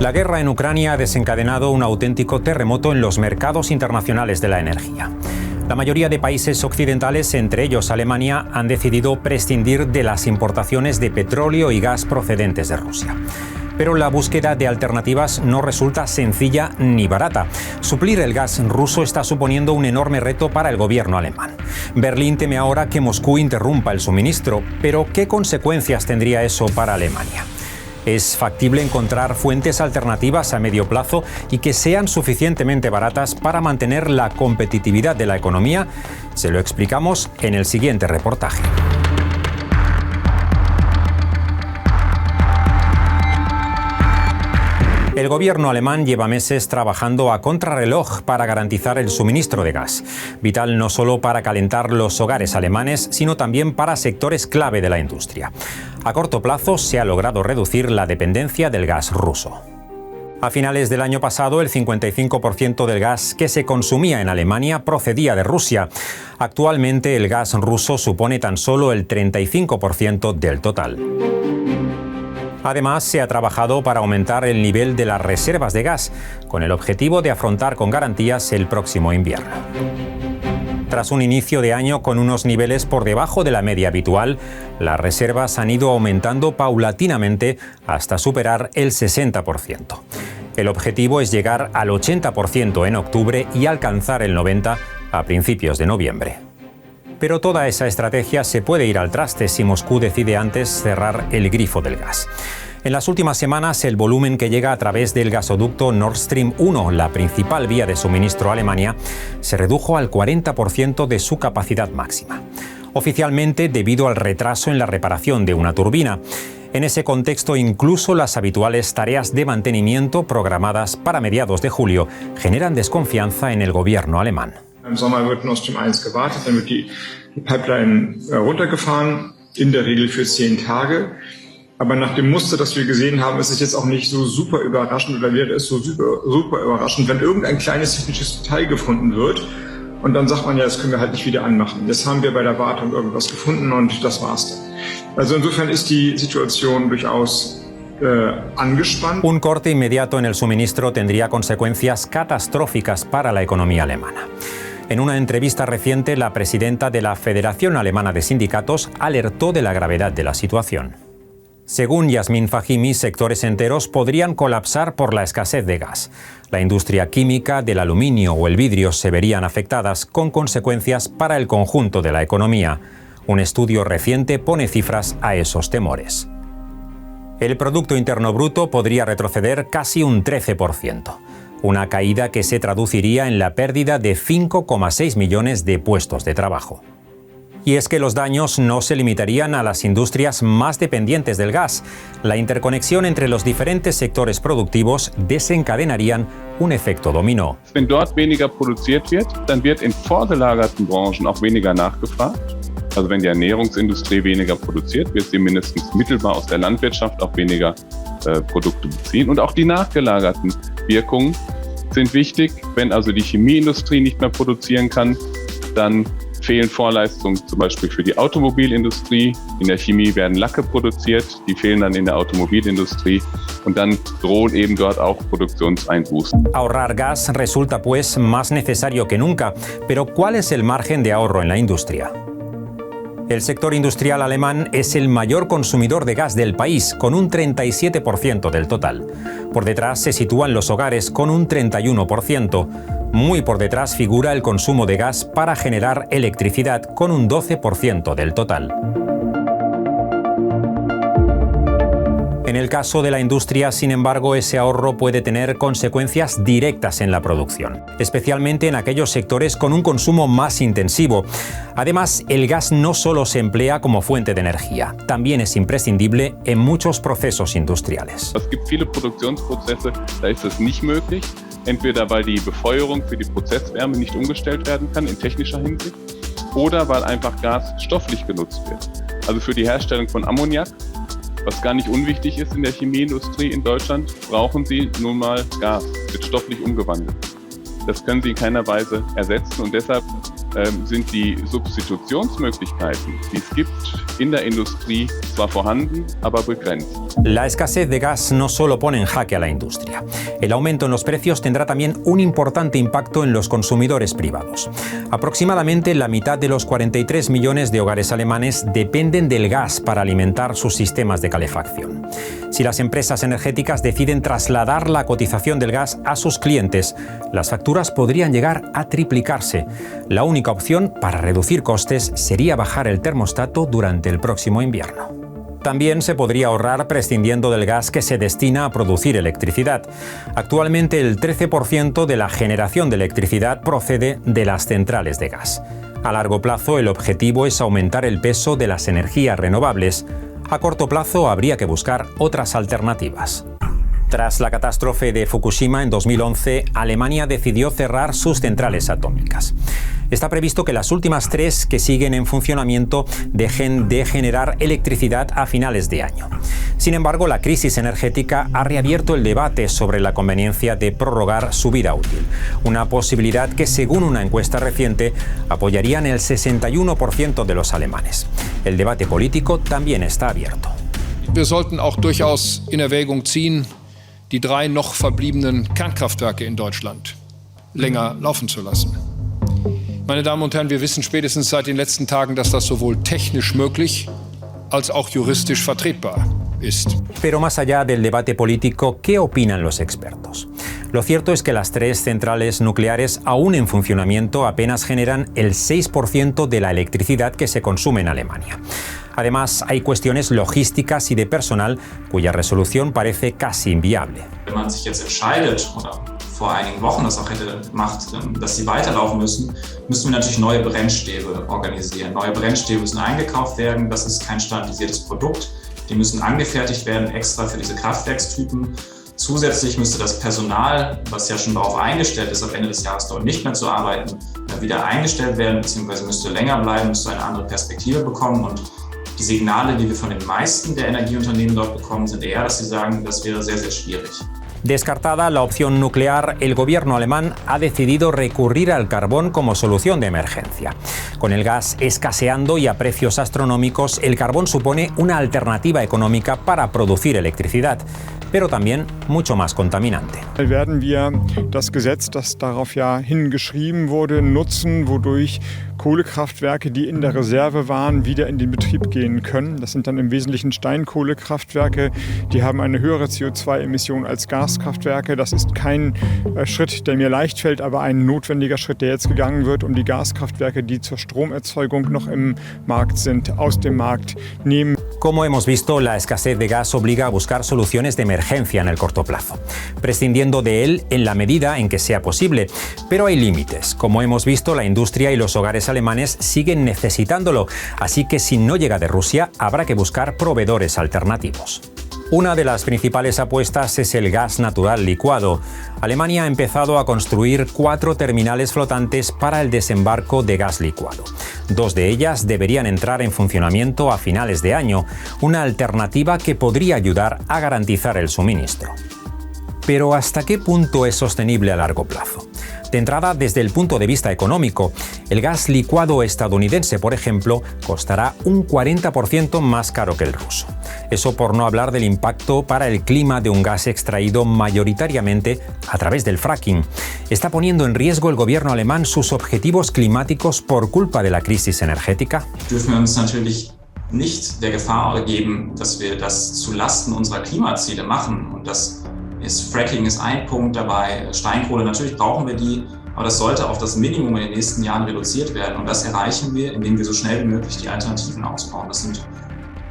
La guerra en Ucrania ha desencadenado un auténtico terremoto en los mercados internacionales de la energía. La mayoría de países occidentales, entre ellos Alemania, han decidido prescindir de las importaciones de petróleo y gas procedentes de Rusia. Pero la búsqueda de alternativas no resulta sencilla ni barata. Suplir el gas ruso está suponiendo un enorme reto para el gobierno alemán. Berlín teme ahora que Moscú interrumpa el suministro, pero ¿qué consecuencias tendría eso para Alemania? ¿Es factible encontrar fuentes alternativas a medio plazo y que sean suficientemente baratas para mantener la competitividad de la economía? Se lo explicamos en el siguiente reportaje. El gobierno alemán lleva meses trabajando a contrarreloj para garantizar el suministro de gas, vital no solo para calentar los hogares alemanes, sino también para sectores clave de la industria. A corto plazo se ha logrado reducir la dependencia del gas ruso. A finales del año pasado, el 55% del gas que se consumía en Alemania procedía de Rusia. Actualmente, el gas ruso supone tan solo el 35% del total. Además, se ha trabajado para aumentar el nivel de las reservas de gas, con el objetivo de afrontar con garantías el próximo invierno. Tras un inicio de año con unos niveles por debajo de la media habitual, las reservas han ido aumentando paulatinamente hasta superar el 60%. El objetivo es llegar al 80% en octubre y alcanzar el 90% a principios de noviembre. Pero toda esa estrategia se puede ir al traste si Moscú decide antes cerrar el grifo del gas. En las últimas semanas, el volumen que llega a través del gasoducto Nord Stream 1, la principal vía de suministro a Alemania, se redujo al 40% de su capacidad máxima. Oficialmente, debido al retraso en la reparación de una turbina. En ese contexto, incluso las habituales tareas de mantenimiento programadas para mediados de julio generan desconfianza en el gobierno alemán. Im Sommer wird Nord Stream 1 gewartet, dann wird die Pipeline runtergefahren, in der Regel für 10 Tage. Aber nach dem Muster, das wir gesehen haben, ist es jetzt auch nicht so super überraschend oder wäre es so super überraschend, wenn irgendein kleines technisches Detail gefunden wird und dann sagt man ja, das können wir halt nicht wieder anmachen. Jetzt haben wir bei der Wartung irgendwas gefunden und das war's dann. Also insofern ist die Situation durchaus angespannt. Un corte inmediato en el suministro tendría consecuencias catastróficas para la economía alemana. En una entrevista reciente, la presidenta de la Federación Alemana de Sindicatos alertó de la gravedad de la situación. Según Yasmin Fahimi, sectores enteros podrían colapsar por la escasez de gas. La industria química, del aluminio o el vidrio se verían afectadas, con consecuencias para el conjunto de la economía. Un estudio reciente pone cifras a esos temores. El Producto Interno Bruto podría retroceder casi un 13%. Una caída que se traduciría en la pérdida de 5,6 millones de puestos de trabajo. Y es que los daños no se limitarían a las industrias más dependientes del gas. La interconexión entre los diferentes sectores productivos desencadenarían un efecto dominó. Wenn dort weniger produziert wird, dann wird in vorgelagerten Branchen auch weniger nachgefragt. Also wenn die Ernährungsindustrie weniger produziert, wird sie mindestens mittelbar aus der Landwirtschaft auch weniger Produkte beziehen. Und auch die nachgelagerten Wirkungen sind wichtig. Wenn also die Chemieindustrie nicht mehr produzieren kann, dann fehlen Vorleistungen zum Beispiel für die Automobilindustrie. In der Chemie werden Lacke produziert, die fehlen dann in der Automobilindustrie und dann drohen eben dort auch Produktionseinbußen. Ahorrar gas resulta pues más necesario que nunca, pero ¿cuál es el margen de ahorro en la industria? El sector industrial alemán es el mayor consumidor de gas del país, con un 37% del total. Por detrás se sitúan los hogares, con un 31%. Muy por detrás figura el consumo de gas para generar electricidad, con un 12% del total. En el caso de la industria, sin embargo, ese ahorro puede tener consecuencias directas en la producción, especialmente en aquellos sectores con un consumo más intensivo. Además, el gas no solo se emplea como fuente de energía, también es imprescindible en muchos procesos industriales. Es gibt viele Produktionsprozesse, da ist es nicht möglich, entweder weil die Befeuerung für die Prozesswärme nicht umgestellt werden kann in technischer Hinsicht oder weil einfach Gas stofflich genutzt wird. Also für die Herstellung von Ammoniak, was gar nicht unwichtig ist in der Chemieindustrie in Deutschland, brauchen sie nun mal Gas, wird stofflich umgewandelt. Das können sie in keiner Weise ersetzen und deshalb sind die Substitutionsmöglichkeiten, die es gibt in der Industrie, zwar vorhanden, aber begrenzt. La escasez de gas no solo pone en jaque a la industria. El aumento en los precios tendrá también un importante impacto en los consumidores privados. Aproximadamente la mitad de los 43 millones de hogares alemanes dependen del gas para alimentar sus sistemas de calefacción. Si las empresas energéticas deciden trasladar la cotización del gas a sus clientes, las facturas podrían llegar a triplicarse. La única opción para reducir costes sería bajar el termostato durante el próximo invierno. También se podría ahorrar prescindiendo del gas que se destina a producir electricidad. Actualmente el 13% de la generación de electricidad procede de las centrales de gas. A largo plazo el objetivo es aumentar el peso de las energías renovables. A corto plazo habría que buscar otras alternativas. Tras la catástrofe de Fukushima en 2011, Alemania decidió cerrar sus centrales atómicas. Está previsto que las últimas 3 que siguen en funcionamiento dejen de generar electricidad a finales de año. Sin embargo, la crisis energética ha reabierto el debate sobre la conveniencia de prorrogar su vida útil, una posibilidad que, según una encuesta reciente, apoyarían el 61% de los alemanes. El debate político también está abierto. Wir sollten auch durchaus in Erwägung ziehen, die 3 noch verbliebenen Kernkraftwerke in Deutschland länger laufen zu lassen. Meine Damen und Herren, wir wissen spätestens seit den letzten Tagen, dass das sowohl technisch möglich als auch juristisch vertretbar ist. Pero más allá del debate político, ¿qué opinan los expertos? Lo cierto es que las 3 centrales nucleares aún en funcionamiento apenas generan el 6% de la electricidad que se consume en Alemania. Además, hay cuestiones logísticas y de personal cuya resolución parece casi inviable. Wenn man sich jetzt entscheidet, oder vor einigen Wochen das auch hätte gemacht, dass sie weiterlaufen müssen wir natürlich neue Brennstäbe organisieren. Neue Brennstäbe müssen eingekauft werden, das ist kein standardisiertes Produkt. Die müssen angefertigt werden, extra für diese Kraftwerkstypen. Zusätzlich müsste das Personal, was ja schon darauf eingestellt ist, ab Ende des Jahres dort nicht mehr zu arbeiten, wieder eingestellt werden, beziehungsweise müsste länger bleiben, müsste eine andere Perspektive bekommen. Und die Signale, die wir von den meisten der Energieunternehmen dort bekommen, sind eher, dass sie sagen, das wäre sehr, sehr schwierig. Descartada la opción nuclear, el gobierno alemán ha decidido recurrir al carbón como solución de emergencia. Con el gas escaseando y a precios astronómicos, el carbón supone una alternativa económica para producir electricidad, pero también mucho más contaminante. Werden wir das Gesetz, das darauf ja hingeschrieben wurde, nutzen, wodurch Kohlekraftwerke, die in der Reserve waren, wieder in den Betrieb gehen können. Das sind dann im Wesentlichen Steinkohlekraftwerke, die haben eine höhere CO2-Emission als Gaskraftwerke. Das ist kein Schritt, der mir leicht fällt, aber ein notwendiger Schritt, der jetzt gegangen wird, um die Gaskraftwerke, die zur Stromerzeugung noch im Markt sind, aus dem Markt nehmen. Como hemos visto, la escasez de gas obliga a buscar soluciones de emergencia en el corto plazo, prescindiendo de él en la medida en que sea posible. Pero hay límites. Como hemos visto, la industria y los hogares alemanes siguen necesitándolo, así que si no llega de Rusia, habrá que buscar proveedores alternativos. Una de las principales apuestas es el gas natural licuado. Alemania ha empezado a construir 4 terminales flotantes para el desembarco de gas licuado. 2 de ellas deberían entrar en funcionamiento a finales de año, una alternativa que podría ayudar a garantizar el suministro. Pero ¿hasta qué punto es sostenible a largo plazo? De entrada, desde el punto de vista económico, el gas licuado estadounidense, por ejemplo, costará un 40% más caro que el ruso. Eso por no hablar del impacto para el clima de un gas extraído mayoritariamente a través del fracking. ¿Está poniendo en riesgo el gobierno alemán sus objetivos climáticos por culpa de la crisis energética? Dürfen wir uns natürlich nicht der Gefahr ergeben, dass wir das zu Lasten unserer Klimaziele machen. Und Fracking ist ein Punkt dabei, Steinkohle, natürlich brauchen wir die, aber das sollte auf das Minimum in den nächsten Jahren reduziert werden. Und das erreichen wir, indem wir so schnell wie möglich die Alternativen ausbauen. Das sind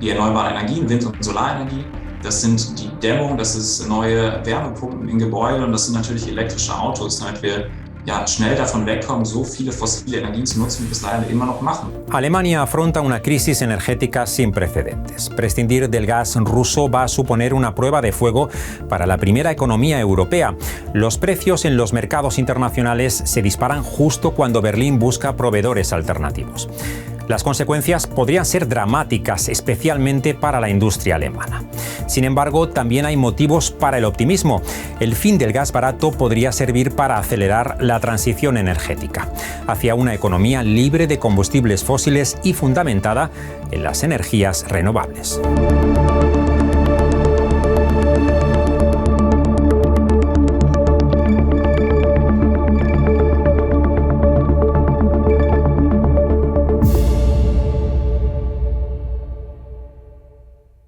die erneuerbaren Energien, Wind- und Solarenergie, das sind die Dämmung, das ist neue Wärmepumpen in Gebäuden und das sind natürlich elektrische Autos, damit wir schnell davon wegkommen, so viele fossile Energien zu nutzen, wie wir es leider immer noch machen. Alemania afronta una crisis energética sin precedentes. Prescindir del gas ruso va a suponer una prueba de fuego para la primera economía europea. Los precios en los mercados internacionales se disparan justo cuando Berlín busca proveedores alternativos. Las consecuencias podrían ser dramáticas, especialmente para la industria alemana. Sin embargo, también hay motivos para el optimismo. El fin del gas barato podría servir para acelerar la transición energética hacia una economía libre de combustibles fósiles y fundamentada en las energías renovables.